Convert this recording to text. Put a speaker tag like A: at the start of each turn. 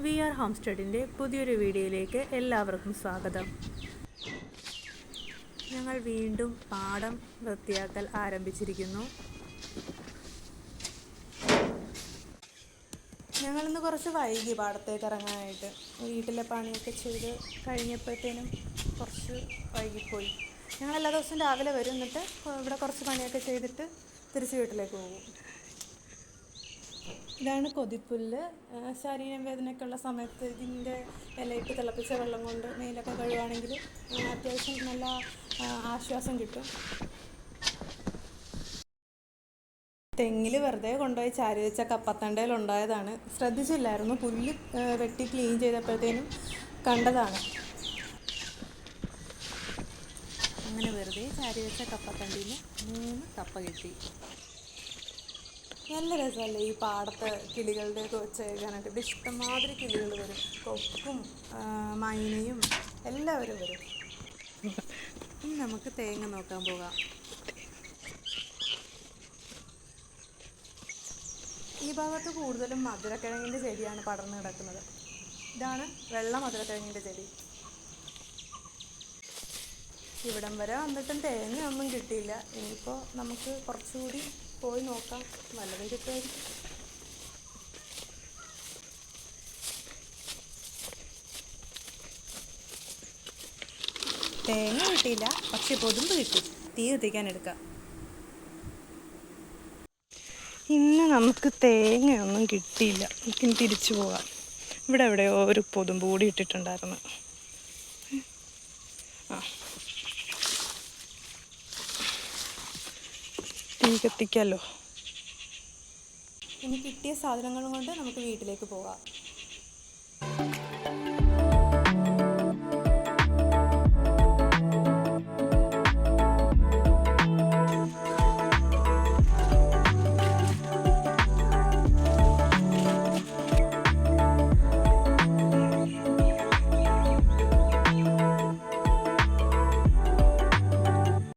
A: V R ഹോംസ്റ്റഡിൻ്റെ പുതിയൊരു വീഡിയോയിലേക്ക് എല്ലാവർക്കും സ്വാഗതം. ഞങ്ങൾ വീണ്ടും പാടം വൃത്തിയാക്കൽ ആരംഭിച്ചിരിക്കുന്നു. ഞങ്ങളിന്ന് കുറച്ച് വൈകി പാടത്തേക്ക് ഇറങ്ങാനായിട്ട്. വീട്ടിലെ പണിയൊക്കെ ചെയ്ത് കഴിഞ്ഞപ്പോഴത്തേനും കുറച്ച് വൈകിപ്പോയി. ഞങ്ങളെല്ലാ ദിവസവും രാവിലെ വരും, എന്നിട്ട് ഇവിടെ കുറച്ച് പണിയൊക്കെ ചെയ്തിട്ട് തിരിച്ച് വീട്ടിലേക്ക് പോകും. ഇതാണ് കൊതിപ്പുല്ല്. ശരീരം വേദനയൊക്കെയുള്ള സമയത്ത് ഇതിൻ്റെ ഇലയിട്ട് തിളപ്പിച്ച വെള്ളം കൊണ്ട് മേലൊക്കെ കഴുകുകയാണെങ്കിൽ അത്യാവശ്യം നല്ല ആശ്വാസം കിട്ടും. തെങ്ങിൽ വെറുതെ കൊണ്ടുപോയി ചാരി വെച്ച കപ്പത്തണ്ടയിലുണ്ടായതാണ്. ശ്രദ്ധിച്ചില്ലായിരുന്നു. പുല്ല് വെട്ടി ക്ലീൻ ചെയ്തപ്പോഴത്തേനും കണ്ടതാണ്. അങ്ങനെ വെറുതെ ചാരി വെച്ച കപ്പത്തണ്ടിയിൽ 3 കപ്പ കിട്ടി. നല്ല രസമല്ലേ ഈ പാടത്തെ കിളികളുടെയൊക്കെ ഒച്ച കേൾക്കാനായിട്ട്. ഇവിടെ ഇഷ്ടംമാതിരി കിളികൾ വരും. കൊക്കും മൈനയും എല്ലാവരും വരും. ഇനി നമുക്ക് തേങ്ങ നോക്കാൻ പോകാം. ഈ ഭാഗത്ത് കൂടുതലും മധുരക്കിഴങ്ങിൻ്റെ ചെടിയാണ് പടർന്നു കിടക്കുന്നത്. ഇതാണ് വെള്ള മധുരക്കിഴങ്ങിൻ്റെ ചെടി. ഇവിടം വരെ വന്നിട്ടും തേങ്ങയൊന്നും കിട്ടിയില്ല. ഇനിയിപ്പോൾ നമുക്ക് കുറച്ചുകൂടി പോയി നോക്കാം, വല്ലതും കിട്ടുമായിരിക്കും. തേങ്ങ കിട്ടിയില്ല, പക്ഷെ കൊതുമ്പ് കിട്ടി. തീ കത്തിക്കാൻ എടുക്കാം. ഇന്ന് നമുക്ക് തേങ്ങയൊന്നും കിട്ടിയില്ല. നമുക്കിനി തിരിച്ചു പോകാം. ഇവിടെ എവിടെയോ ഒരു കൊതുമ്പ് കൂടി ഇട്ടിട്ടുണ്ടായിരുന്നു. തീ കത്തിക്കാമല്ലോ. ഇനി കിട്ടിയ സാധനങ്ങളും കൊണ്ട് നമുക്ക് വീട്ടിലേക്ക് പോകാം.